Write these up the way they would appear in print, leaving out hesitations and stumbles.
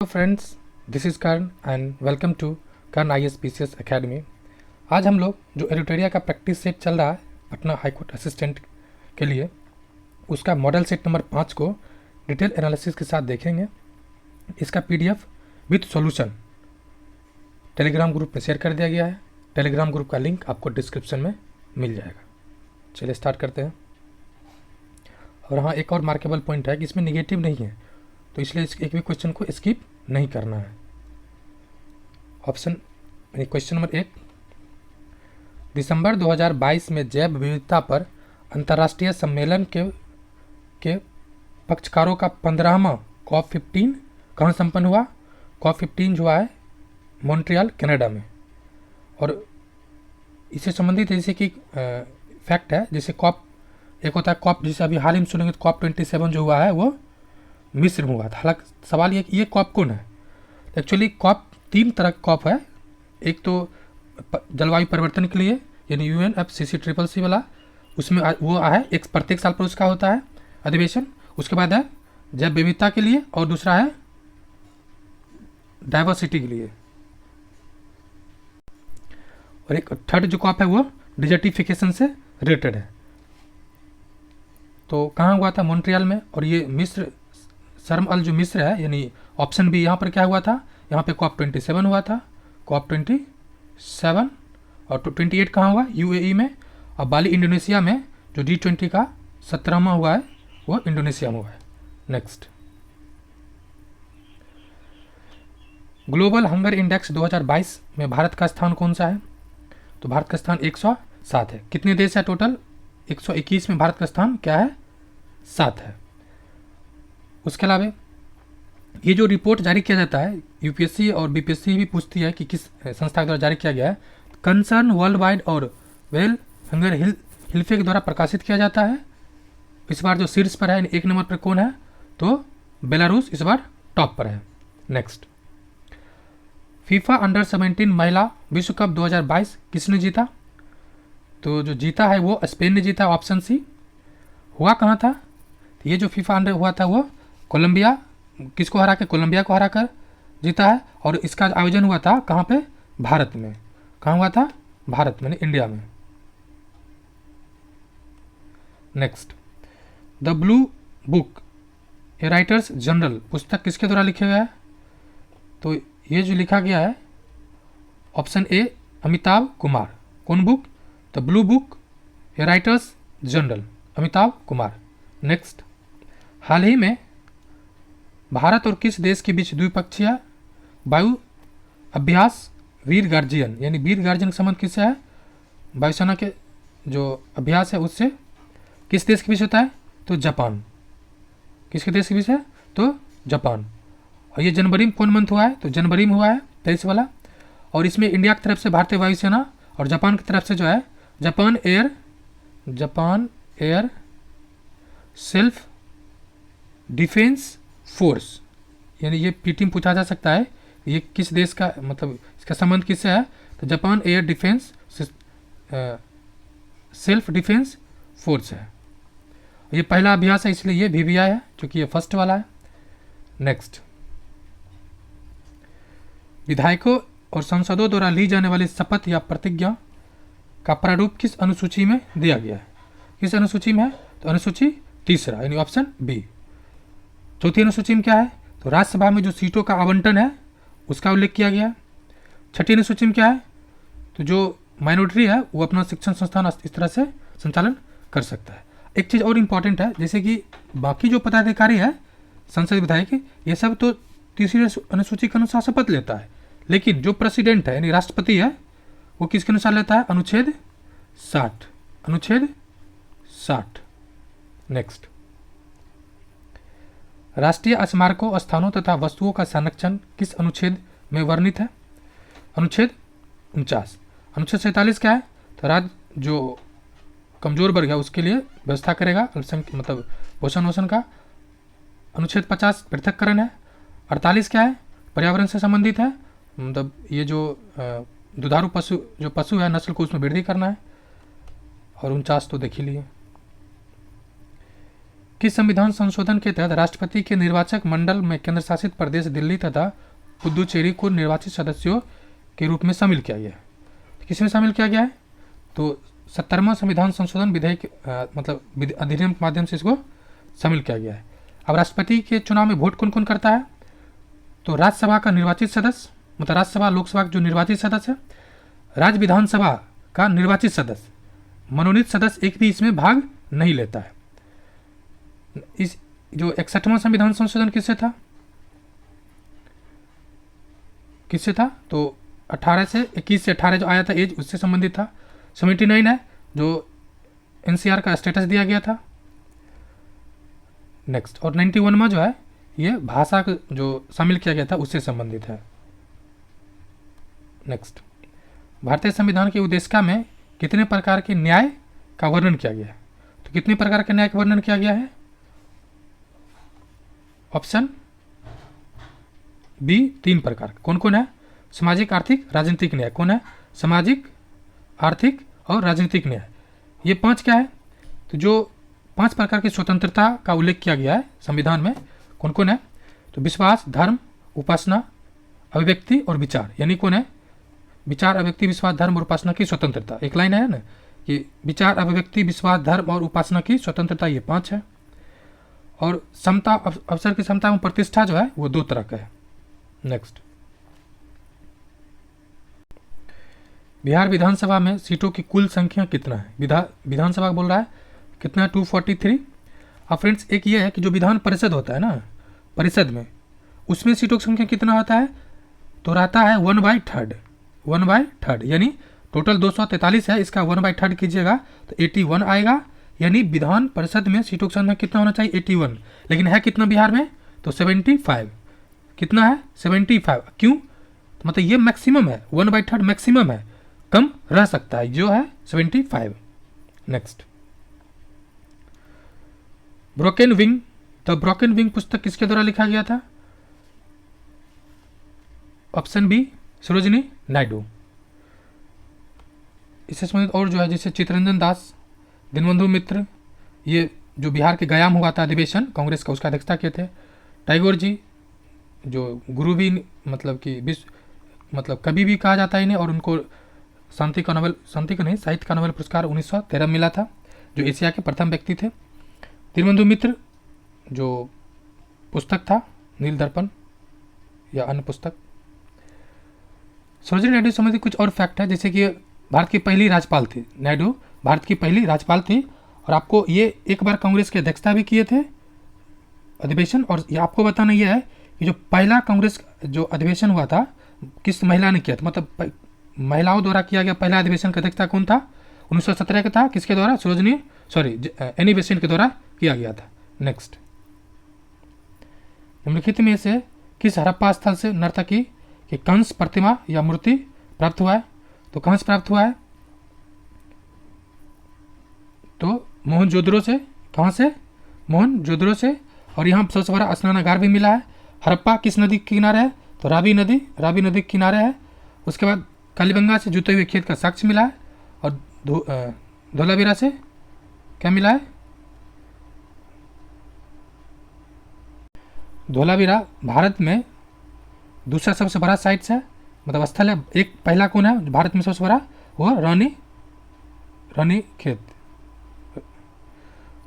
Hello friends, this is Karn and welcome to Karn IAS PCS academy. आज हम लोग जो एडिटोरिया का प्रैक्टिस सेट चल रहा है पटना हाई कोर्ट असिस्टेंट के लिए, उसका मॉडल सेट नंबर 5 को डिटेल एनालिसिस के साथ देखेंगे। इसका PDF with solution Telegram group में शेयर कर दिया गया है। टेलीग्राम ग्रुप का लिंक आपको डिस्क्रिप्शन में मिल जाएगा। चलिए स्टार्ट करते हैं। और हाँ, एक और मार्केबल पॉइंट है कि इसमें निगेटिव नहीं है, तो इसलिए इस एक भी क्वेश्चन को स्किप नहीं करना है। ऑप्शन क्वेश्चन नंबर 1, दिसंबर 2022 में जैव विविधता पर अंतर्राष्ट्रीय सम्मेलन के पक्षकारों का 15वां COP15 कहाँ संपन्न हुआ? COP15 हुआ है मॉन्ट्रियल, कनाडा में। और इससे संबंधित जैसे कि फैक्ट है, जैसे एक होता है COP, जैसे अभी हाल ही में सुनेंगे तो COP27 जो हुआ है वो मिस्र में हुआ था। हालांकि सवाल ये COP कौन है? एक्चुअली COP 3 तरह का COP है। एक तो जलवायु परिवर्तन के लिए यानी UNFCCC वाला, उसमें वो है एक प्रत्येक साल पर उसका होता है अधिवेशन। उसके बाद है जैव विविधता के लिए, और दूसरा है डाइवर्सिटी के लिए, और एक थर्ड जो COP है वो डिजर्टिफिकेशन से रिलेटेड है। तो कहाँ हुआ था? मॉन्ट्रियल में। और ये मिस्र, शर्म अल जो मिस्र है, यानी ऑप्शन बी, यहाँ पर क्या हुआ था? यहाँ पे COP27 हुआ था, COP27। और 28 कहाँ हुआ? UAE में। और बाली इंडोनेशिया में, जो G20 का 17वां हुआ है वो इंडोनेशिया में हुआ है। नेक्स्ट, ग्लोबल हंगर इंडेक्स 2022 में भारत का स्थान कौन सा है? तो भारत का स्थान 107 है। कितने देश है टोटल? 121 में भारत का स्थान क्या है? 7 है। उसके अलावा ये जो रिपोर्ट जारी किया जाता है, UPSC और BPSC भी पूछती है कि किस संस्था के द्वारा जारी किया गया है। कंसर्न वर्ल्ड वाइड और वेल हंगर हिल्फे के द्वारा प्रकाशित किया जाता है। इस बार जो शीर्ष पर है, 1 नंबर पर कौन है? तो बेलारूस इस बार टॉप पर है। नेक्स्ट, फीफा अंडर 17 महिला विश्व कप 2022 किसने जीता? तो जो जीता है वो स्पेन ने जीता, ऑप्शन सी। हुआ कहाँ था? तो ये जो फीफा अंडर हुआ था वो कोलंबिया, किसको हरा के? कोलंबिया को हरा कर जीता है। और इसका आयोजन हुआ था कहाँ पे? भारत में। कहाँ हुआ था? भारत में, इंडिया में। Next, the blue book a writer's general पुस्तक किसके द्वारा लिखा गया है? तो ये जो लिखा गया है ऑप्शन ए, अमिताभ कुमार। कौन book? The blue book a writer's journal, Amitabh Kumar. Next, हाल ही में भारत और किस देश के बीच द्विपक्षीय वायु अभ्यास वीर गार्जियन, यानी वीर गार्जियन का संबंध किससे है? वायुसेना के जो अभ्यास है उससे किस देश के बीच होता है? तो जापान। किसके देश के बीच है? तो जापान। और ये जनवरी में कौन मंथ हुआ है? तो जनवरी में हुआ है, 23 वाला। और इसमें इंडिया की तरफ से भारतीय वायुसेना और जापान की तरफ से जो है Japan air self defence force, यानी ये पीटी में पूछा जा सकता है ये किस देश का, मतलब इसका संबंध किससे है? तो Japan air defence self defence force है। ये पहला अभ्यास है इसलिए ये VVI है, क्योंकि ये फर्स्ट वाला है। नेक्स्ट, विधायकों और सांसदों द्वारा ली जाने वाली शपथ या प्रतिज्ञा का प्रारूप किस अनुसूची में दिया गया है? किस अनुसूची में है? तो अनुसूची 3 यानी ऑप्शन बी। चौथी अनुसूची में क्या है? तो राज्यसभा में जो सीटों का आवंटन है उसका उल्लेख किया गया है। छठी अनुसूची में क्या है? तो जो माइनॉरिटी है वो अपना शिक्षण संस्थान इस तरह से संचालन कर सकता है। एक चीज़ और इम्पॉर्टेंट है, जैसे कि बाकी जो पदाधिकारी है, संसद विधायक, ये सब तो तीसरी अनुसूची के अनुसार शपथ लेता है, लेकिन जो प्रेसिडेंट है यानी राष्ट्रपति है वो किसके अनुसार लेता है? अनुच्छेद 60। नेक्स्ट, राष्ट्रीय स्मारकों, स्थानों तथा वस्तुओं का संरक्षण किस अनुच्छेद में वर्णित है? अनुच्छेद 49। अनुच्छेद 47 क्या है? तो राज्य जो कमजोर वर्ग है उसके लिए व्यवस्था करेगा, अल्पसंख्यक मतलब पोषण वोषण का। अनुच्छेद 50 पृथककरण है। 48 क्या है? पर्यावरण से संबंधित है, मतलब ये जो दुधारू पशु है नस्ल को उसमें वृद्धि करना है। और 49 तो देख ही लिए। किस संविधान संशोधन के तहत राष्ट्रपति के निर्वाचक मंडल में केंद्र शासित प्रदेश दिल्ली तथा पुदुचेरी को निर्वाचित सदस्यों के रूप में शामिल किया गया है? किसमें शामिल किया गया है? तो 70वां संविधान संशोधन विधेयक मतलब अधिनियम के माध्यम से इसको शामिल किया गया है। अब राष्ट्रपति के चुनाव में वोट कौन कौन करता है? तो राज्यसभा का निर्वाचित सदस्य, मतलब राज्यसभा लोकसभा का जो निर्वाचित सदस्य है, राज्य विधानसभा का निर्वाचित सदस्य, मनोनीत सदस्य एक भी इसमें भाग नहीं लेता है। इस जो 61वां संविधान संशोधन किससे था? तो 18 से 21 से 18 जो आया था एज, उससे संबंधित था। 79 है जो एनसीआर का स्टेटस दिया गया था। नेक्स्ट, और 91 में जो है ये भाषा जो शामिल किया गया था उससे संबंधित है। नेक्स्ट, भारतीय संविधान की उद्देशिका में कितने प्रकार के न्याय का वर्णन किया गया है? तो कितने प्रकार के न्याय का वर्णन किया गया है? ऑप्शन बी 3 प्रकार। कौन कौन है? सामाजिक, आर्थिक, राजनीतिक न्याय। कौन है? सामाजिक, आर्थिक और राजनीतिक न्याय। ये 5 क्या है? तो जो 5 प्रकार की स्वतंत्रता का उल्लेख किया गया है संविधान में, कौन कौन है? तो विश्वास, धर्म, उपासना, अभिव्यक्ति और विचार। यानी कौन है? विचार, अभिव्यक्ति, विश्वास, धर्म और उपासना की स्वतंत्रता। एक लाइन है ना कि विचार, अभिव्यक्ति, विश्वास, धर्म और उपासना की स्वतंत्रता, ये 5 है। और समता, अवसर की समता और प्रतिष्ठा जो है वो 2 तरह का है। नेक्स्ट, बिहार विधानसभा में सीटों की कुल संख्या कितना है? विधानसभा बोल रहा है कितना? 243। अब फ्रेंड्स एक ये है कि जो विधान परिषद होता है ना, परिषद में उसमें सीटों की संख्या कितना होता है? तो रहता है 1/3 यानी टोटल 243 है, इसका 1/3 कीजिएगा तो 81 आएगा। यानी विधान परिषद में सीटों की संख्या कितना होना चाहिए? 81। लेकिन है कितना बिहार में? तो 75। कितना है? 75। क्यों? तो मतलब ये मैक्सिमम है, 1/3 मैक्सिमम है, कम रह सकता है, जो है 75। Next, broken wing, the broken wing पुस्तक किसके द्वारा लिखा गया था? Option B Sarojini Naidu. इससे संबंधित और जो है जैसे चित्तरंजन दास, दीनबंधु मित्र, ये जो बिहार के गया में हुआ था अधिवेशन कांग्रेस का, उसका अध्यक्षता किए थे। टैगोर जी जो गुरु भी मतलब कि मतलब कभी भी कहा जाता है इन्हें, और उनको शांति का साहित्य का नोबेल पुरस्कार 1913 मिला था, जो एशिया के प्रथम व्यक्ति थे। दीनबंधु मित्र जो पुस्तक था नील दर्पण या अन्य पुस्तक। सरोजिनी नायडू संबंधी कुछ और फैक्ट है, जैसे कि भारत की पहली राज्यपाल थी नायडू, भारत की पहली राज्यपाल थी। और आपको ये एक बार कांग्रेस की अध्यक्षता भी किए थे अधिवेशन। और ये आपको बताना यह है कि जो पहला कांग्रेस जो अधिवेशन हुआ था किस महिला ने किया था, मतलब महिलाओं द्वारा किया गया पहला अधिवेशन का अध्यक्षता कौन था? 1917 का था। किसके द्वारा? एनी बेसेंट के द्वारा किया गया था। नेक्स्ट, निम्नलिखित में से किस हड़प्पा स्थल से नर्तकी की कंस प्रतिमा या मूर्ति प्राप्त हुआ है? तो कंस प्राप्त हुआ है तो मोहनजोदड़ो से। कहाँ से? मोहनजोदड़ो से। और यहाँ सबसे बड़ा स्नानागार भी मिला है। हड़प्पा किस नदी के किनारे है? तो रावी नदी के किनारे है। उसके बाद कालीबंगा से जुते हुए खेत का साक्ष्य मिला है। और धोलावीरा से क्या मिला है? धोलावीरा भारत में दूसरा सबसे बड़ा साइट है, मतलब स्थल है। एक पहला कौन है भारत में सबसे बड़ा? वो रानी खेत।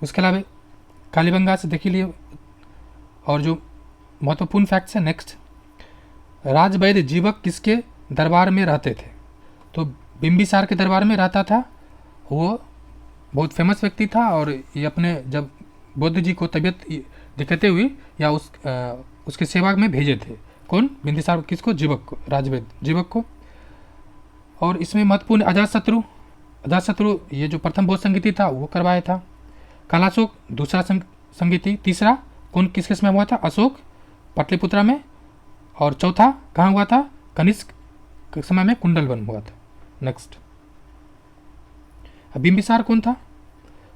उसके अलावा कालीबंगा से देख लिए। और जो महत्वपूर्ण फैक्ट्स है, नेक्स्ट, राजवैद्य जीवक किसके दरबार में रहते थे? तो बिंबिसार के दरबार में रहता था। वो बहुत फेमस व्यक्ति था और ये अपने जब बुद्ध जी को तबीयत दिक्कतें हुई या उसके सेवा में भेजे थे। कौन? बिंबिसार। किसको? जीवक को, राजवैद्य जीवक को। और इसमें महत्वपूर्ण अजातशत्रु ये जो प्रथम बौद्ध संगीति था वो करवाया था। कालाशोक दूसरा संगीति। तीसरा कौन किसके समय हुआ था? अशोक पाटलिपुत्रा में। और चौथा कहाँ हुआ था? कनिष्क के समय में कुंडलवन हुआ था। नेक्स्ट, बिंबिसार कौन था?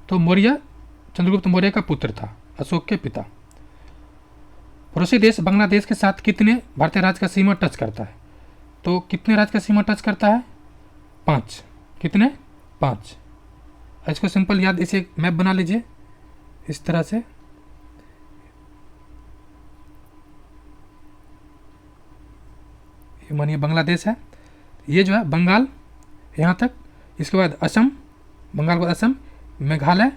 तो मौर्य, चंद्रगुप्त मौर्य का पुत्र था, अशोक के पिता। पड़ोसी देश बांग्लादेश के साथ कितने भारतीय राज्य का सीमा टच करता है? तो कितने राज्य का सीमा टच करता है? 5। कितने? 5। इसको सिंपल याद, इसे मैप बना लीजिए इस तरह से। ये मानिए बांग्लादेश है, ये जो है बंगाल यहाँ तक, इसके बाद असम, बंगाल के बाद असम, मेघालय,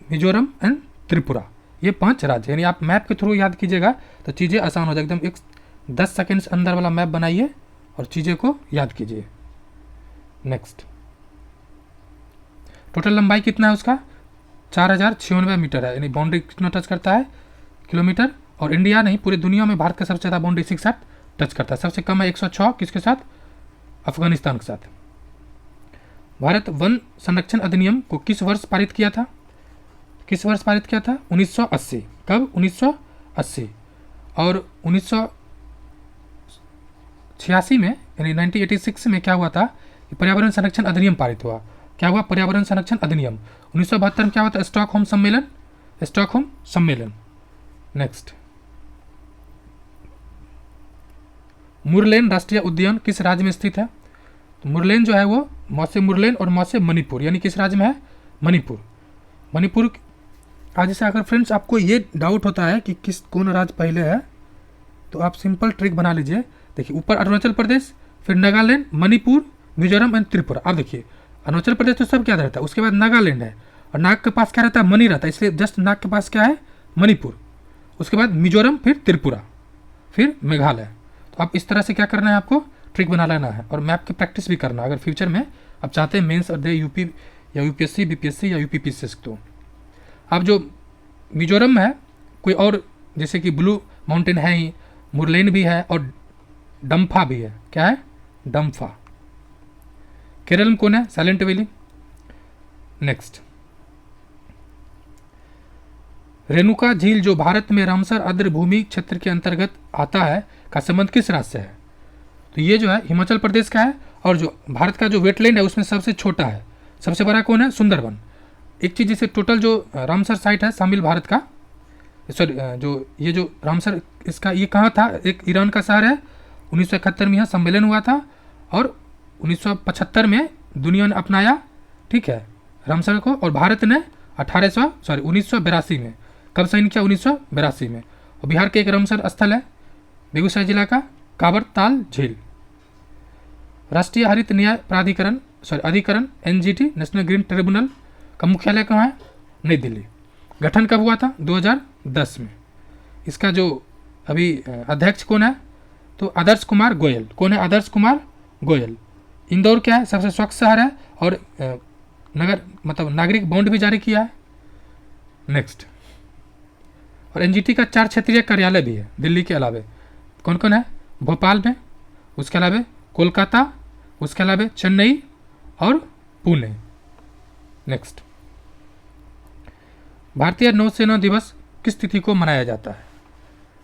मिजोरम एंड त्रिपुरा, ये 5 राज्य। यानी आप मैप के थ्रू याद कीजिएगा तो चीज़ें आसान हो जाए, एकदम एक 10 सेकेंड्स अंदर वाला मैप बनाइए और चीज़ें को याद कीजिए। नेक्स्ट, टोटल लंबाई कितना है उसका 4096 मीटर है, यानी बाउंड्री कितना टच करता है किलोमीटर। और इंडिया नहीं, पूरी दुनिया में भारत का सबसे ज़्यादा बाउंड्री इसी के साथ टच करता है। सबसे कम है 106, किसके साथ, अफगानिस्तान के साथ। भारत वन संरक्षण अधिनियम को किस वर्ष पारित किया था, किस वर्ष पारित किया था 1980। कब 1980। और 1986 में यानी 1986 में क्या हुआ था, पर्यावरण संरक्षण अधिनियम पारित हुआ। क्या हुआ, पर्यावरण संरक्षण अधिनियम। 1972 में क्या हुआ था, स्टॉकहोम सम्मेलन, स्टॉकहोम सम्मेलन। नेक्स्ट, मुरलेन राष्ट्रीय उद्यान किस राज्य में स्थित है। तो मुरलेन जो है वो मौसे मुरलेन और मौसे मणिपुर, यानी किस राज्य में है, मणिपुर। मणिपुर आज से अगर फ्रेंड्स आपको ये डाउट होता है कि किस कौन राज्य पहले है, तो आप सिंपल ट्रिक बना लीजिए। देखिए ऊपर अरुणाचल प्रदेश, फिर नागालैंड, मणिपुर, मिजोरम एंड त्रिपुरा। अब देखिए अरुणाचल प्रदेश तो सब क्या रहता है, उसके बाद नागालैंड है, और नाग के पास क्या रहता है, मणि रहता है, इसलिए जस्ट नाग के पास क्या है, मणिपुर। उसके बाद मिजोरम, फिर त्रिपुरा, फिर मेघालय। तो आप इस तरह से क्या करना है, आपको ट्रिक बना लेना है और मैप की प्रैक्टिस भी करना है अगर फ्यूचर में आप चाहते हैं मेंस और दे यूपी या यूपीएससी, बीपीएससी या यूपीपीसीएस। तो अब जो मिजोरम है, कोई और जैसे कि ब्लू माउंटेन है ही, मुरलेन भी है और डम्फा भी है। क्या है, डम्फा। केरल में कौन है, साइलेंट वैली। नेक्स्ट, रेणुका झील जो भारत में रामसर आर्द्र भूमि क्षेत्र के अंतर्गत आता है का संबंध किस राज्य से है। तो ये जो है हिमाचल प्रदेश का है, और जो भारत का जो वेटलैंड है उसमें सबसे छोटा है, सबसे बड़ा कौन है, सुंदरबन। एक चीज़ जैसे टोटल जो रामसर साइट है शामिल भारत का, सॉरी जो ये जो रामसर इसका ये कहाँ था, एक ईरान का शहर है। 1971 में यहाँ सम्मेलन हुआ था और 1975 में दुनिया ने अपनाया, ठीक है, रामसर को। और भारत ने 1982 में कब साइन किया, 1982 में। और बिहार के एक रामसर स्थल है बेगूसराय जिला का कांवरताल झील। राष्ट्रीय हरित न्याय प्राधिकरण अधिकरण एनजीटी नेशनल ग्रीन ट्रिब्यूनल का मुख्यालय कहाँ है, नई दिल्ली। गठन कब हुआ था, 2010 में। इसका जो अभी अध्यक्ष कौन है, तो आदर्श कुमार गोयल। कौन है, आदर्श कुमार गोयल। इंदौर क्या है, सबसे स्वच्छ शहर है और नगर मतलब नागरिक बॉन्ड भी जारी किया है। नेक्स्ट, और एनजीटी का 4 क्षेत्रीय कार्यालय भी है दिल्ली के अलावे। कौन कौन है, भोपाल में, उसके अलावा कोलकाता, उसके अलावा चेन्नई और पुणे। नेक्स्ट, भारतीय नौसेना दिवस किस तिथि को मनाया जाता है।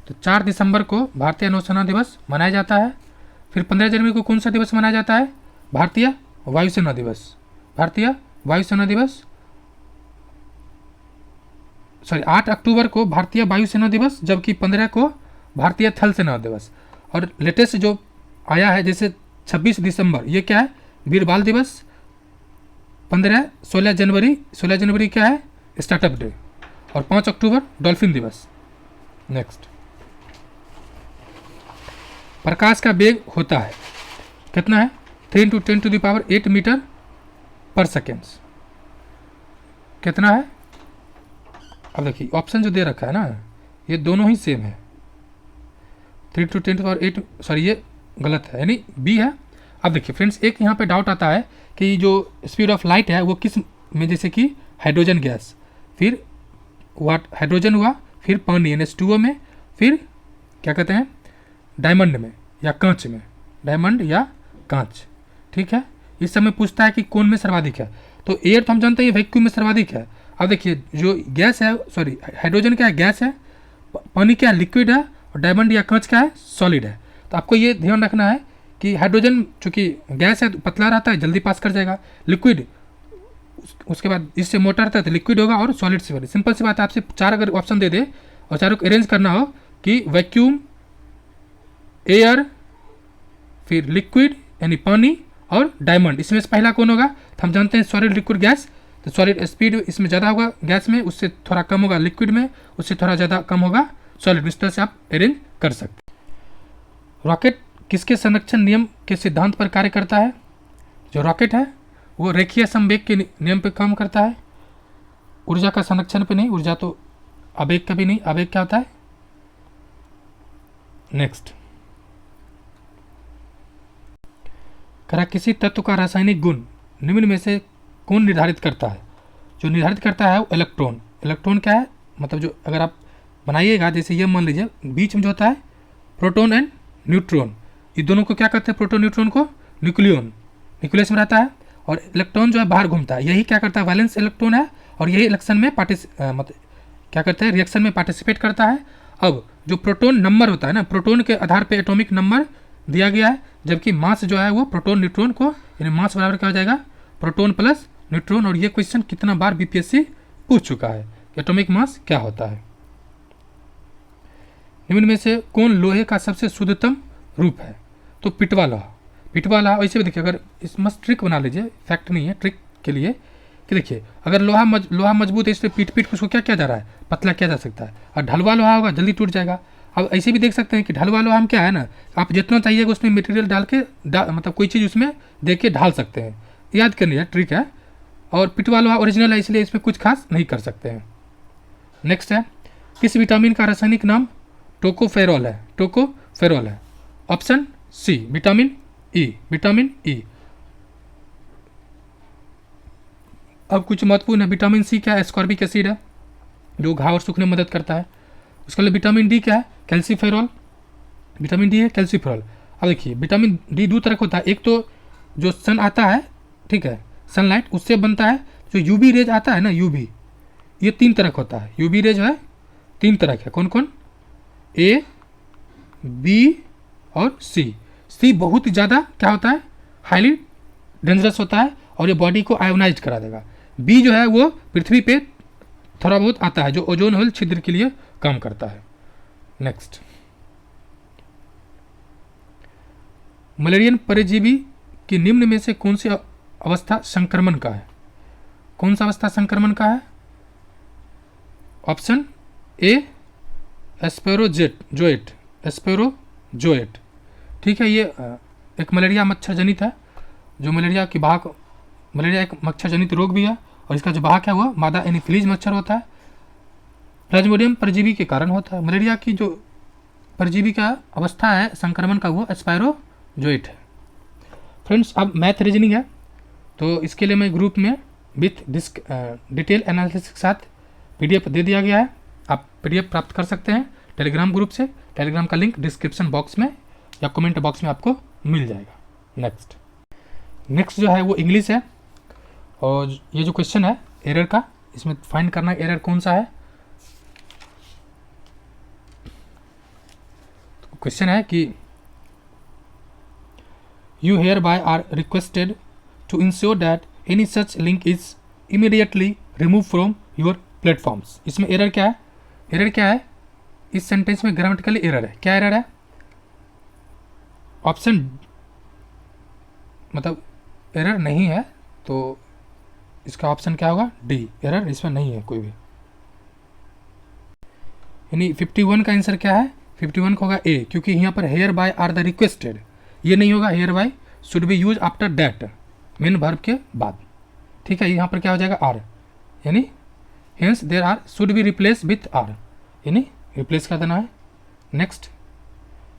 तो 4 दिसंबर को भारतीय नौसेना दिवस मनाया जाता है। फिर 15 जनवरी को कौन सा दिवस मनाया जाता है, भारतीय वायुसेना दिवस। भारतीय वायुसेना दिवस, सॉरी 8 अक्टूबर को भारतीय वायुसेना दिवस, जबकि 15 को भारतीय थल सेना दिवस। और लेटेस्ट जो आया है जैसे 26 दिसंबर, ये क्या है, वीर बाल दिवस। 16 जनवरी क्या है, स्टार्टअप डे। और 5 अक्टूबर डॉल्फिन दिवस। नेक्स्ट, प्रकाश का वेग होता है कितना है, 3 × 10⁸ मीटर पर सेकेंड। कितना है, अब देखिए ऑप्शन जो दे रखा है ना, ये दोनों ही सेम है। 3 × 10⁸, सॉरी ये गलत है, यानी बी है। अब देखिए फ्रेंड्स, एक यहाँ पे डाउट आता है कि जो स्पीड ऑफ लाइट है वो किस में, जैसे कि हाइड्रोजन गैस, फिर हाइड्रोजन हुआ, फिर पानी NH2O में, फिर क्या कहते हैं डायमंड में या कांच में, डायमंड या कांच, ठीक है। इस समय पूछता है कि कौन में सर्वाधिक है, तो एयर तो हम जानते हैं ये वैक्यूम में सर्वाधिक है। अब देखिए जो गैस है, सॉरी हाइड्रोजन क्या है, गैस है, पानी क्या है, लिक्विड है, और डायमंड या कांच क्या है, सॉलिड है। तो आपको ये ध्यान रखना है कि हाइड्रोजन चूँकि गैस है तो पतला रहता है, जल्दी पास कर जाएगा। लिक्विड उसके बाद इससे मोटा रहता है तो लिक्विड होगा, और सॉलिड से बड़ी। सिंपल सी बात है, आपसे 4 अगर ऑप्शन दे दे और चारों को अरेंज करना हो कि वैक्यूम, एयर, फिर लिक्विड यानी पानी और डायमंड, इसमें से पहला कौन होगा, तो हम जानते हैं सॉलिड लिक्विड गैस। तो सॉलिड स्पीड इसमें ज़्यादा होगा गैस में, उससे थोड़ा कम होगा लिक्विड में, उससे थोड़ा ज़्यादा कम होगा सॉलिड। इस तरह से आप अरेंज कर सकते हैं। रॉकेट किसके संरक्षण नियम के सिद्धांत पर कार्य करता है? जो रॉकेट है वो रेखीय संवेग के नियम पर काम करता है, ऊर्जा का संरक्षण पे नहीं। ऊर्जा तो आवेग का भी नहीं, आवेग क्या होता है? नेक्स्ट, करा किसी तत्व का रासायनिक गुण निम्न में से कौन निर्धारित करता है? जो निर्धारित करता है वो इलेक्ट्रॉन। इलेक्ट्रॉन क्या है? मतलब जो अगर आप बनाइएगा, जैसे ये मान लीजिए बीच में जो होता है प्रोटॉन एंड न्यूट्रॉन, ये दोनों को क्या कहते हैं? प्रोटॉन न्यूट्रॉन को न्यूक्लियन, न्यूक्लियस में रहता है, और इलेक्ट्रॉन जो है बाहर घूमता है। यही क्या करता है? वैलेंस इलेक्ट्रॉन है, और यही इलेक्शन में मतलब क्या करता है? रिएक्शन में पार्टिसिपेट करता है। अब जो प्रोटॉन नंबर होता है ना, प्रोटॉन के आधार पे एटॉमिक नंबर दिया गया है, जबकि मास जो है वो प्रोटॉन न्यूट्रॉन को, यानी मास बराबर क्या हो जाएगा? Proton plus neutron. और ये क्वेश्चन कितना बार बीपीएससी पूछ चुका है, एटॉमिक मास क्या होता है। निम्न में से कौन लोहे का सबसे शुद्धतम रूप है? तो पिटवा लोहा। पिटवा लोहा, वैसे भी देखिए, अगर इस मस्त ट्रिक बना लीजिए, फैक्ट नहीं है, ट्रिक के लिए, कि देखिए अगर लोहा मजबूत है, इसलिए पीट के उसको क्या किया जा रहा है? पतला किया जा सकता है। और ढलवा लोहा होगा जल्दी टूट जाएगा। अब ऐसे भी देख सकते हैं कि ढलवा लोहा हम क्या है ना, आप जितना चाहिएगा उसमें मटेरियल डाल के मतलब कोई चीज़ उसमें दे के ढाल सकते हैं, याद करनी है, ट्रिक है। और पिटवा लोहा ओरिजिनल है, इसलिए इसमें कुछ खास नहीं कर सकते हैं। नेक्स्ट है, किस विटामिन का रासायनिक नाम टोकोफेरॉल है? टोकोफेरॉल है। Option C vitamin E, vitamin E. अब कुछ महत्वपूर्ण है, विटामिन सी क्या है? एस्कॉर्बिक एसिड है, जो घाव और सूखने में मदद करता है। उसके लिए विटामिन डी क्या है? कैल्सीफेरॉल, विटामिन डी है कैल्सीफेरॉल। अब देखिए विटामिन डी दो तरह का होता है, एक तो जो सन आता है, ठीक है, सनलाइट, उससे बनता है। जो यूवी रेज आता है ना, यूवी, ये 3 तरह का होता है। यूवी रेज है 3 तरह का, कौन कौन? ए, बी और सी। सी बहुत ज़्यादा क्या होता है? हाईली डेंजरस होता है, और ये बॉडी को आयोनाइज करा देगा। बी जो है वो पृथ्वी पे थोड़ा बहुत आता है, जो ओजोन होल छिद्र के लिए काम करता है। नेक्स्ट, मलेरियन परजीवी की निम्न में से कौन सी अवस्था संक्रमण का है? कौन सा अवस्था संक्रमण का है? ऑप्शन ए एस्पेरोजोएट, एस्पेरोजोएट, ठीक है। ये एक मलेरिया मच्छर जनित है, जो मलेरिया की वाहक, मलेरिया एक मच्छर जनित रोग भी है, और इसका जो वाहक है वो मादा एनीफिलीज मच्छर होता है। प्लाज्मोडियम परजीवी के कारण होता है। मलेरिया की जो परजीवी का अवस्था है संक्रमण का, वो एस्पायरोजोइट है। फ्रेंड्स, अब मैथ रीजनिंग है, तो इसके लिए मैं ग्रुप में विथ डिटेल एनालिसिस के साथ पीडीएफ दे दिया गया है। आप पीडीएफ प्राप्त कर सकते हैं टेलीग्राम ग्रुप से। टेलीग्राम का लिंक डिस्क्रिप्शन बॉक्स में या कमेंट बॉक्स में आपको मिल जाएगा। नेक्स्ट जो है वो इंग्लिश है, और ये जो क्वेश्चन है एरर का, इसमें फाइंड करना एरर कौन सा है। तो क्वेश्चन है कि you hereby are requested to ensure that any such link is immediately remove from your platforms. इसमें एरर क्या है? एरर क्या है? इस सेंटेंस में ग्रामेटिकली एरर है। क्या एरर है? ऑप्शन, मतलब एरर नहीं है, तो इसका ऑप्शन क्या होगा? डी, एरर इसमें नहीं है कोई भी। यानी 51 का आंसर क्या है? 51 का होगा ए, क्योंकि यहाँ पर hereby are the requested, ये नहीं होगा। Hereby should be use after that, main verb के बाद, ठीक है। यहाँ पर क्या हो जाएगा? आर, यानी hence there are should be replace with are, यानी रिप्लेस कर देना है। नेक्स्ट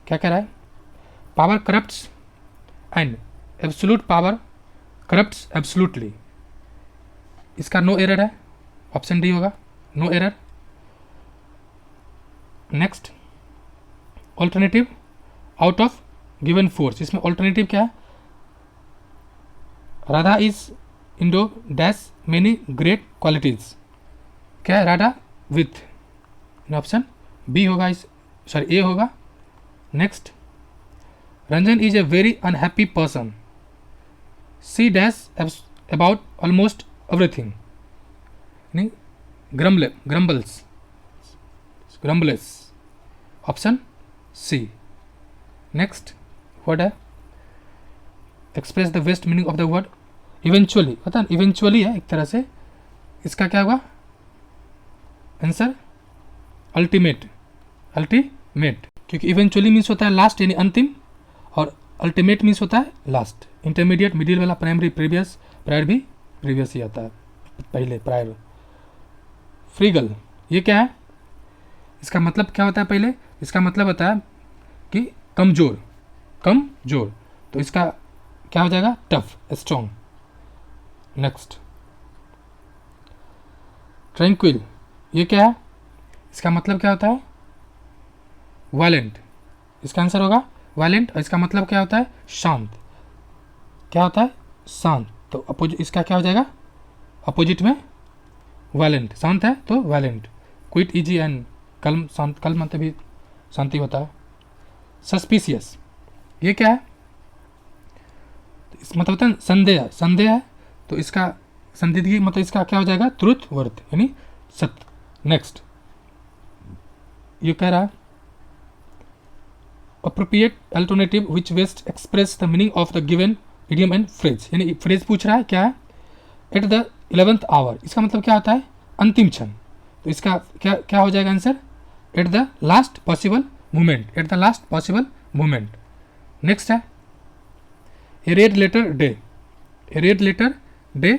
क्या कह रहा है? Power corrupts and absolute power corrupts absolutely, इसका नो एरर है, ऑप्शन डी होगा, no error. Next, alternative out of given four, इसमें ऑल्टरनेटिव क्या है? Radha is endowed dash many great qualities, क्या है? राधा विथ, ऑप्शन बी होगा, इस सॉरी ए होगा। Next, Ranjan is a very unhappy person, C dash about almost everything, नहीं, grumbles, option C. Next word है express the best meaning of the word eventually, पता है eventually है एक तरह से, इसका क्या होगा आंसर? अल्टीमेट, क्योंकि इवेंचुअली मीन्स होता है लास्ट यानी अंतिम, और अल्टीमेट मीन्स होता है लास्ट। इंटरमीडिएट मिडिल वाला प्राइमरी प्रीवियस, प्रायर भी प्रीवियस ही आता है पहले, प्रायर। फ्रीगल ये क्या है, इसका मतलब क्या होता है पहले, इसका मतलब होता है कि कमज़ोर, कमज़ोर, तो इसका क्या हो जाएगा, टफ, स्ट्रॉन्ग। नेक्स्ट ट्रैंक्विल ये क्या है, इसका मतलब क्या होता है, वायलेंट, इसका आंसर होगा वायलेंट, और इसका मतलब क्या होता है, शांत। क्या होता है, शांत, तो अपोजिट इसका क्या हो जाएगा, अपोजिट में वायलेंट, शांत है तो वायलेंट। क्विट इजी एंड कल्म, शांत, कल्म मतलब भी शांति होता है। सस्पिशियस ये क्या है, इस मतलब होता है संदेह, संदेह है तो इसका संदिग्ध मतलब इसका क्या हो जाएगा, ट्रुथ वर्थ यानी सत्य। नेक्स्ट ये कह रहा है appropriate alternative which best express the meaning of the given idiom and phrase, यानी फ्रेज पूछ रहा है क्या है, एट द 11th आवर, इसका मतलब क्या होता है, अंतिम क्षण, तो इसका क्या क्या हो जाएगा answer, at the last possible moment, at the last possible moment. Next है a red letter day, a red letter day,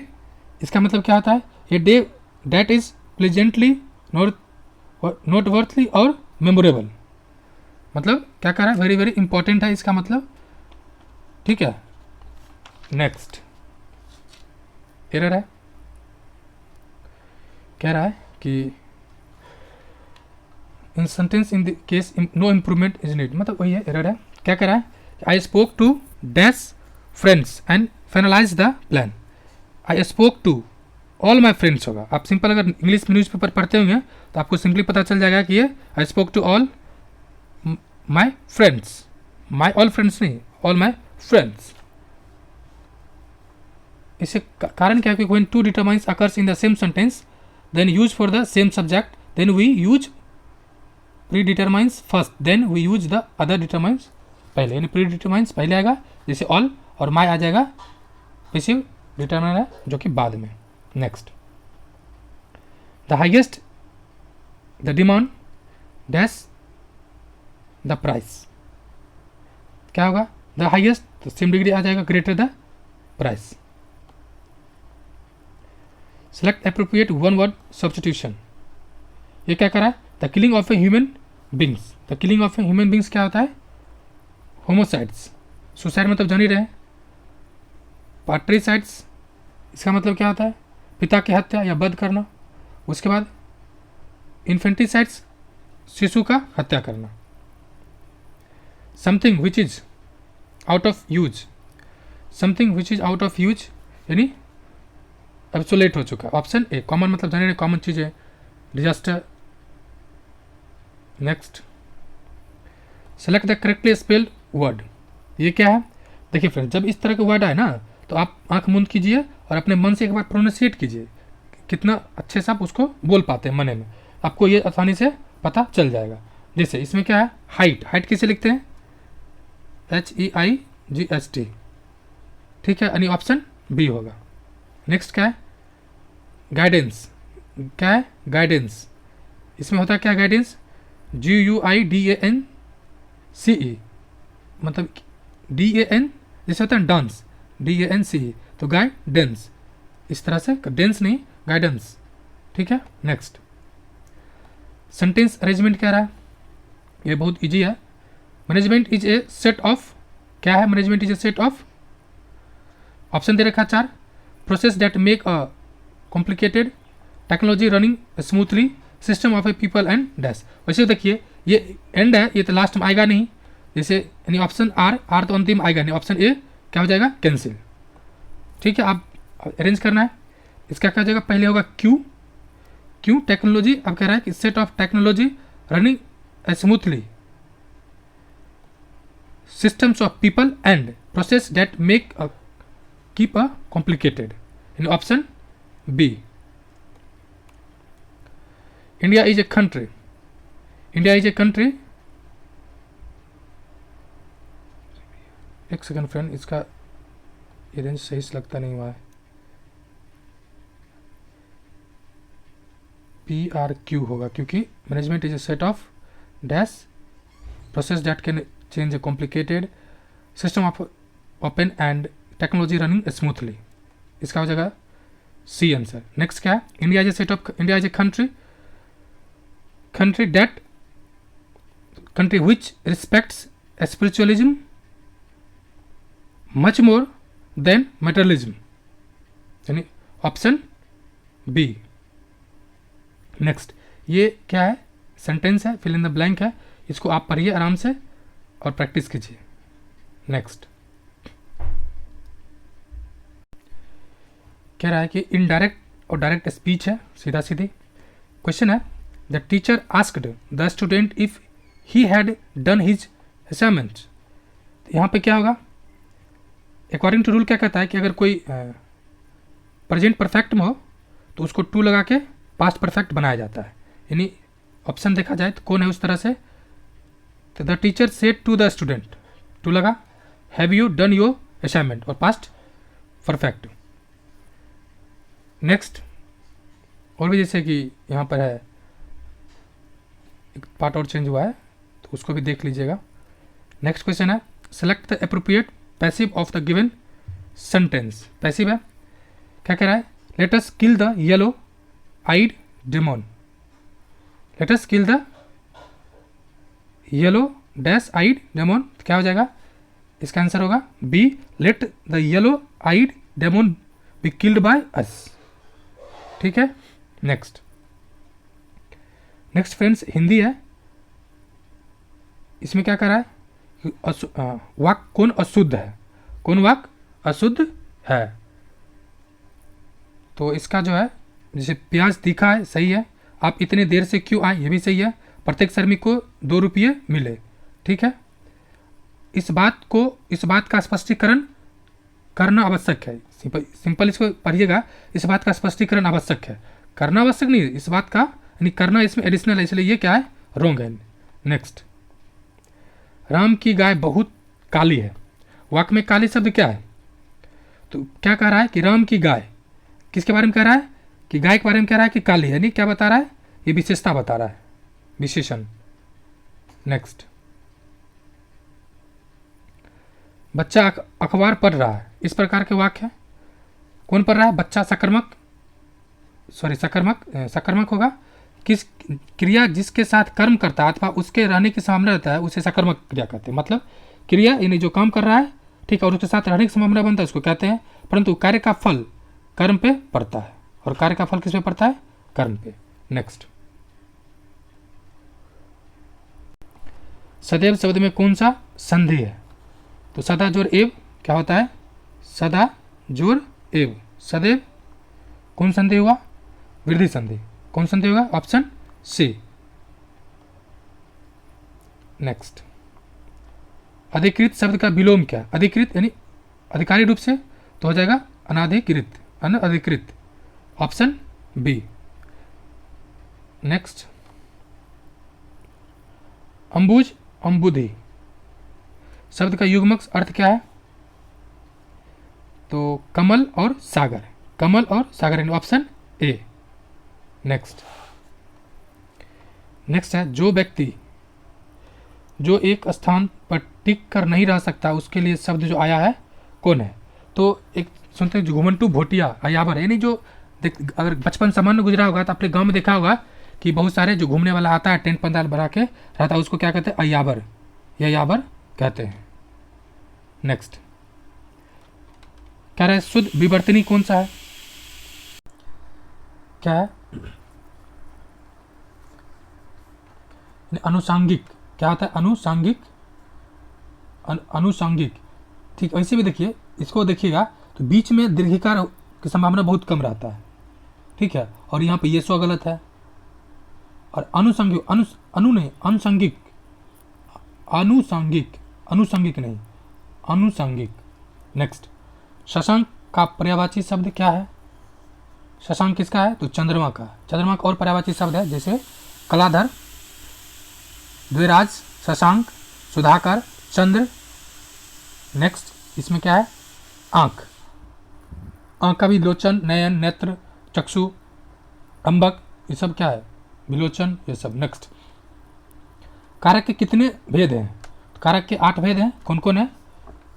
इसका मतलब क्या होता है, a day that is pleasantly noteworthy और मेमोरेबल, मतलब क्या कर रहा है, वेरी वेरी इंपॉर्टेंट है इसका मतलब, ठीक है। नेक्स्ट एरर है, कह रहा है कि in sentence in the case no improvement is need, मतलब वही है, एरर है। क्या कह रहा है, I spoke to dash friends and finalize the plan, I spoke to all my friends होगा। आप सिंपल अगर इंग्लिश में न्यूज़पेपर पढ़ते होंगे तो आपको सिंपली पता चल जाएगा कि ये I spoke to all my friends, my all friends नहीं, ऑल माई फ्रेंड्स। इससे कारण क्या है कि when two determiners occurs in the same sentence then use for the same subject then we use pre determiners first then we use the other determiners पहले, यानी pre determines पहले आएगा जैसे ऑल, और माई आ जाएगा पैसिव डिटरमाइनर है जो कि बाद में। Next the highest the demand dash the price, क्या होगा, द हाइएस्ट तो सेम डिग्री आ जाएगा, greater the price. Select appropriate one word substitution, ये क्या करा है, the killing of a human beings, the killing of a human beings क्या होता है, होमोसाइड्स, सुसाइड मतलब जान ही रहे, पाट्रिसाइड्स इसका मतलब क्या होता है, पिता की हत्या या वध करना, उसके बाद इन्फेंटिसाइड्स शिशु का हत्या करना। Something which is out of use, something which is out of use यानी ऑब्सोलेट हो चुका। ऑप्शन ए कॉमन मतलब जाने रहे कॉमन चीज है, disaster. Next select the correctly spelled word, ये क्या है, देखिए फ्रेंड जब इस तरह के वर्ड आए ना तो आप आंख मूंद कीजिए और अपने मन से एक बार प्रोनाउंसिएट कीजिए, कितना अच्छे से आप उसको बोल पाते हैं मने में, आपको ये आसानी से पता चल जाएगा। जैसे इसमें क्या है, हाइट, हाइट किसे लिखते हैं, HEIGHT, ठीक है, यानी ऑप्शन बी होगा। नेक्स्ट क्या है, गाइडेंस, क्या है गाइडेंस, इसमें होता है क्या गाइडेंस, GUIDANCE, मतलब DAN जैसे होता है डांस, DANCE, तो गाइडेंस, इस तरह से डेंस नहीं गाइडेंस, ठीक है। नेक्स्ट सेंटेंस अरेंजमेंट कह रहा है, ये बहुत इजी है। Management is a set of, क्या है management is a set of, option दे रखा 4, process that make a complicated technology running smoothly, system of a people and dash. वैसे देखिए ये एंड है, ये तो लास्ट में आएगा नहीं, जैसे यानी ऑप्शन आर तो अंतिम आएगा नहीं, ऑप्शन ए क्या हो जाएगा कैंसिल, ठीक है। आप अरेंज करना है, इसका क्या हो जाएगा, पहले होगा क्यू टेक्नोलॉजी, अब कह रहा है कि set of technology running smoothly, systems of people and process that make a keep a complicated, in option B. India is a country, India is a country, एक सेकंड फ्रेंड इसका range सही से लगता नहीं हुआ है, PRQ होगा क्योंकि management is a set of dash process that can change A complicated system of open and technology running smoothly. इसका हो जाएगा सी आंसर। नेक्स्ट क्या है, India is a set of, India is a country which respects spiritualism much more than materialism, यानी option B. Next, ये क्या है, sentence है, फिल इन द ब्लैंक है, इसको आप पढ़िए आराम से और प्रैक्टिस कीजिए। नेक्स्ट कह रहा है कि इनडायरेक्ट और डायरेक्ट स्पीच है, सीधा सीधी। क्वेश्चन है, the teacher asked the student if he had done his assignment. यहाँ पे क्या होगा, अकॉर्डिंग टू रूल क्या कहता है कि अगर कोई प्रेजेंट परफेक्ट में हो तो उसको टू लगा के पास्ट परफेक्ट बनाया जाता है। यानी ऑप्शन देखा जाए तो कौन है उस तरह से, तो the teacher said to the student, to लगा, have you done your assignment और पास्ट परफेक्ट। नेक्स्ट, और भी जैसे कि यहाँ पर है एक पार्ट और चेंज हुआ है तो उसको भी देख लीजिएगा। नेक्स्ट क्वेश्चन है, select the appropriate passive of the given sentence. Passive है, क्या कह रहा है, let us kill the yellow eyed demon. Let us kill the yellow dash eyed demon, क्या हो जाएगा, इसका आंसर होगा B, let the yellow eyed demon be killed by us. ठीक है। नेक्स्ट फ्रेंड्स हिंदी है, इसमें क्या कर रहा है, वाक्य कौन अशुद्ध है, कौन वाक्य अशुद्ध है। तो इसका जो है, जैसे प्याज तीखा है, सही है, आप इतने देर से क्यों आए, ये भी सही है, प्रत्येक श्रमिक को 2 रुपये मिले। ठीक है, इस बात का स्पष्टीकरण करना आवश्यक है। सिंपल इसको पढ़िएगा, इस बात का स्पष्टीकरण आवश्यक है, करना आवश्यक नहीं, इस बात का यानी करना इसमें एडिशनल है, इसलिए ये क्या है, रॉन्ग है। नेक्स्ट, राम की गाय बहुत काली है। वाक्य में काली शब्द क्या है, तो क्या कह रहा है कि राम की गाय किसके बारे में कह रहा है, कि गाय के बारे में कह रहा है कि काली है, यानी क्या बता रहा है, ये विशेषता बता रहा है, विशेषण। नेक्स्ट, बच्चा अखबार पढ़ रहा है, इस प्रकार के वाक्य है, कौन पढ़ रहा है, बच्चा सकर्मक होगा, किस क्रिया जिसके साथ कर्म करता है अथवा उसके रहने की संभावना रहता है उसे सकर्मक क्रिया कहते हैं। मतलब क्रिया यानी जो काम कर रहा है, ठीक है, और उसके साथ रहने की संभावना बनता है उसको कहते हैं, परंतु कार्य का फल कर्म पे पड़ता है, और कार्य का फल किस पे पड़ता है, कर्म पे। नेक्स्ट, सदैव शब्द में कौन सा संधि है, तो सदा जोर एव क्या होता है, सदा जोर एव, सदैव कौन संधि हुआ, वृद्धि संधि, कौन संधि होगा, ऑप्शन सी। नेक्स्ट, अधिकृत शब्द का विलोम क्या है, अधिकृत यानी अधिकारी रूप से, तो हो जाएगा अनाधिकृत, अनअधिकृत, ऑप्शन बी। नेक्स्ट, अंबुज अंबुधि शब्द का युग्मक अर्थ क्या है, तो कमल और सागर, कमल और सागर यानी ऑप्शन ए। नेक्स्ट है, जो व्यक्ति जो एक स्थान पर टिक कर नहीं रह सकता उसके लिए शब्द जो आया है कौन है, तो एक सुनते हैं घुमंटू भोटिया अयावर, यानी जो अगर बचपन सामान्य गुजरा होगा तो अपने गांव में देखा होगा कि बहुत सारे जो घूमने वाला आता है टेंट पंडाल बना के रहता है, उसको क्या कहते हैं, अयावर, या यावर कहते हैं। नेक्स्ट, कह रहे हैं शुद्ध विवर्तनी कौन सा है, क्या है, अनुसांगिक, क्या होता है, अनुसांगिक। ठीक, ऐसे भी देखिए, इसको देखिएगा तो बीच में दीर्घिकार की संभावना बहुत कम रहता है, ठीक है, और यहाँ पे ये सो गलत है, और अनुसांगिक नहीं, अनुसांगिक नहीं, अनुसांगिक। नेक्स्ट, शशांक का पर्यायवाची शब्द क्या है, शशांक किसका है, तो चंद्रमा का, चंद्रमा का और पर्यायवाची शब्द है जैसे कलाधर, द्विराज, शशांक, सुधाकर, चंद्र। नेक्स्ट, इसमें क्या है, आँख, आँख का भी विलोचन, नयन, नेत्र, चक्षु, अंबक, ये सब क्या है, विलोचन, ये सब। नेक्स्ट, कारक के कितने भेद हैं? कारक के 8 भेद हैं। कौन कौन है?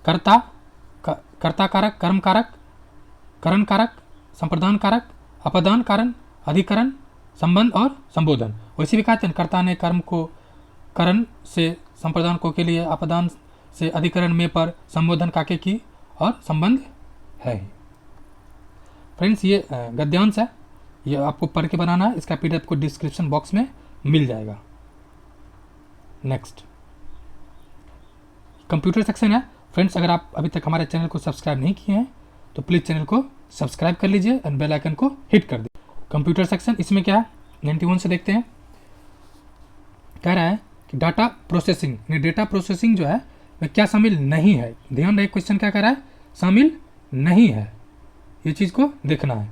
कर्ता कारक, कर्म कारक, करण कारक, संप्रदान कारक, अपदान कारण, अधिकरण, संबंध और संबोधन। वैसे भी कहते हैं कर्ता ने कर्म को करण से संप्रदान को के लिए, अपदान से अधिकरण में पर, संबोधन काके की और संबंध है ही। फ्रेंड्स ये गद्यांश है, ये आपको पढ़ के बनाना है। इसका पीडीएफ को डिस्क्रिप्शन बॉक्स में मिल जाएगा। नेक्स्ट कंप्यूटर सेक्शन है। फ्रेंड्स अगर आप अभी तक हमारे चैनल को सब्सक्राइब नहीं किए हैं तो प्लीज़ चैनल को सब्सक्राइब कर लीजिए एंड बेल आइकन को हिट कर दीजिए। कंप्यूटर सेक्शन इसमें क्या है 91 से देखते हैं। कह रहा है कि डाटा प्रोसेसिंग, यानी डेटा प्रोसेसिंग जो है में क्या शामिल नहीं है। ध्यान रहे क्वेश्चन क्या कह रहा है, शामिल नहीं है, ये चीज़ को देखना है।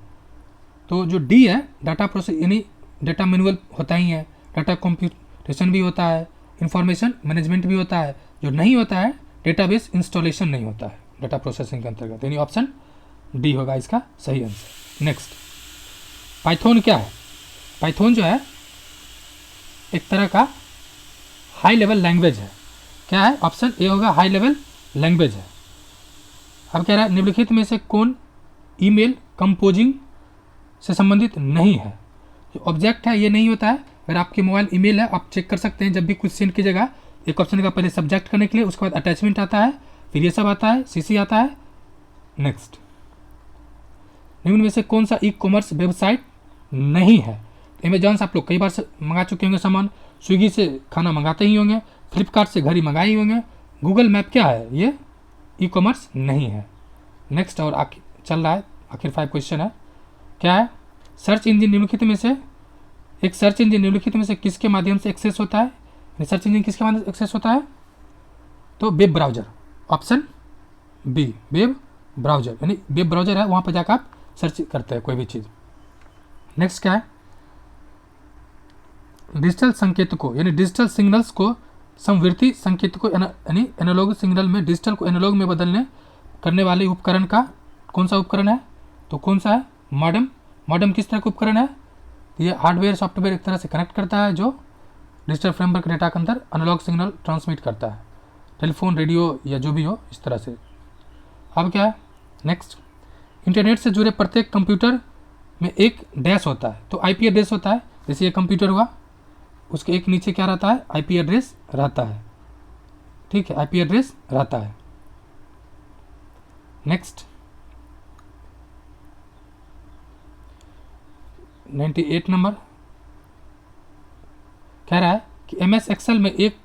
तो जो डी है डाटा प्रोसेस यानी डेटा मैनुअल होता ही है, डाटा कंप्यूटेशन भी होता है, इंफॉर्मेशन मैनेजमेंट भी होता है। जो नहीं होता है डेटाबेस इंस्टॉलेशन नहीं होता है डाटा प्रोसेसिंग के अंतर्गत, यानी ऑप्शन डी होगा इसका सही आंसर। नेक्स्ट पाइथन क्या है? पाइथन जो है एक तरह का हाई लेवल लैंग्वेज है। क्या है? ऑप्शन ए होगा हाई लेवल लैंग्वेज है। अब कह रहा है निम्नलिखित में से कौन ईमेल कंपोजिंग से संबंधित नहीं है? जो ऑब्जेक्ट है ये नहीं होता है। अगर आपके मोबाइल ईमेल है आप चेक कर सकते हैं, जब भी कुछ सेंड कीजिएगा एक ऑप्शन का पहले सब्जेक्ट करने के लिए, उसके बाद अटैचमेंट आता है, फिर ये सब आता है, सीसी आता है। नेक्स्ट निम्न में से कौन सा ई कॉमर्स वेबसाइट नहीं है? अमेजॉन से आप लोग कई बार मंगा चुके होंगे सामान, स्विगी से खाना मंगाते ही होंगे, फ्लिपकार्ट से घड़ी मंगाए ही होंगे। गूगल मैप क्या है? ये ई कॉमर्स नहीं है। नेक्स्ट और चल रहा है आखिर 5 क्वेश्चन है। क्या है? सर्च इंजन निम्नलिखित में से एक सर्च इंजन निम्नलिखित में से किसके माध्यम से एक्सेस होता है? सर्च इंजन किसके माध्यम से एक्सेस होता है? तो web browser, option B web browser, यानी वेब ब्राउजर है वहाँ पर जाकर आप सर्च करते हैं कोई भी चीज़। नेक्स्ट क्या है? डिजिटल संकेतकों यानी डिजिटल सिग्नल्स को समवर्ती संकेतकों यानी एनालॉग सिग्नल में डिजिटल को एनालॉग में बदलने करने वाले उपकरण का कौन सा उपकरण है? तो कौन सा है? मॉडेम। मॉडेम किस तरह का उपकरण है? ये हार्डवेयर सॉफ्टवेयर एक तरह से कनेक्ट करता है जो डिजिटल फ्रेमवर्क डेटा के अंदर एनालॉग सिग्नल ट्रांसमिट करता है, टेलीफोन, रेडियो या जो भी हो इस तरह से। अब क्या है? नेक्स्ट इंटरनेट से जुड़े प्रत्येक कंप्यूटर में एक डैश होता है, तो आईपी एड्रेस होता है। जैसे ये कंप्यूटर हुआ उसके एक नीचे क्या रहता है? आईपी एड्रेस रहता है। ठीक है, आईपी एड्रेस रहता है। नेक्स्ट 98 नंबर कह रहा है कि एमएस एक्सेल में एक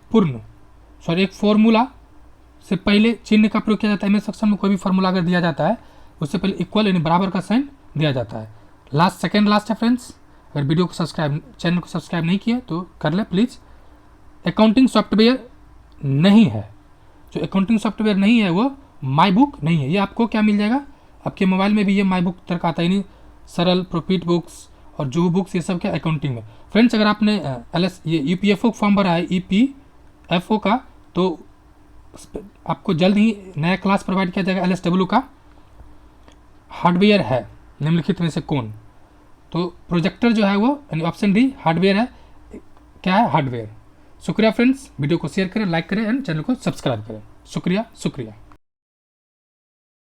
फॉर्मूला से पहले चिन्ह का प्रयोग किया जाता है। एमएस एक्सेल में कोई भी फॉर्मूला अगर दिया जाता है उससे पहले इक्वल यानी बराबर का साइन दिया जाता है। सेकंड लास्ट है फ्रेंड्स। अगर वीडियो को चैनल को सब्सक्राइब नहीं किया तो कर ले प्लीज़। अकाउंटिंग सॉफ्टवेयर नहीं है, जो अकाउंटिंग सॉफ्टवेयर नहीं है वो माई बुक नहीं है। ये आपको क्या मिल जाएगा? आपके मोबाइल में भी ये माई बुक तरह का आता है, यानी सरल, प्रॉफिट बुक्स और जो बुक्स ये सब क्या अकाउंटिंग में। फ्रेंड्स अगर आपने ये ईपीएफओ फॉर्म भरा है ईपीएफओ का, तो आपको जल्द ही नया क्लास प्रोवाइड किया जाएगा एलएसडब्ल्यू का। हार्डवेयर है निम्नलिखित में से कौन? तो प्रोजेक्टर जो है वो यानी ऑप्शन डी हार्डवेयर है। क्या है? हार्डवेयर। शुक्रिया फ्रेंड्स, वीडियो को शेयर करें, लाइक करें एंड चैनल को सब्सक्राइब करें। शुक्रिया।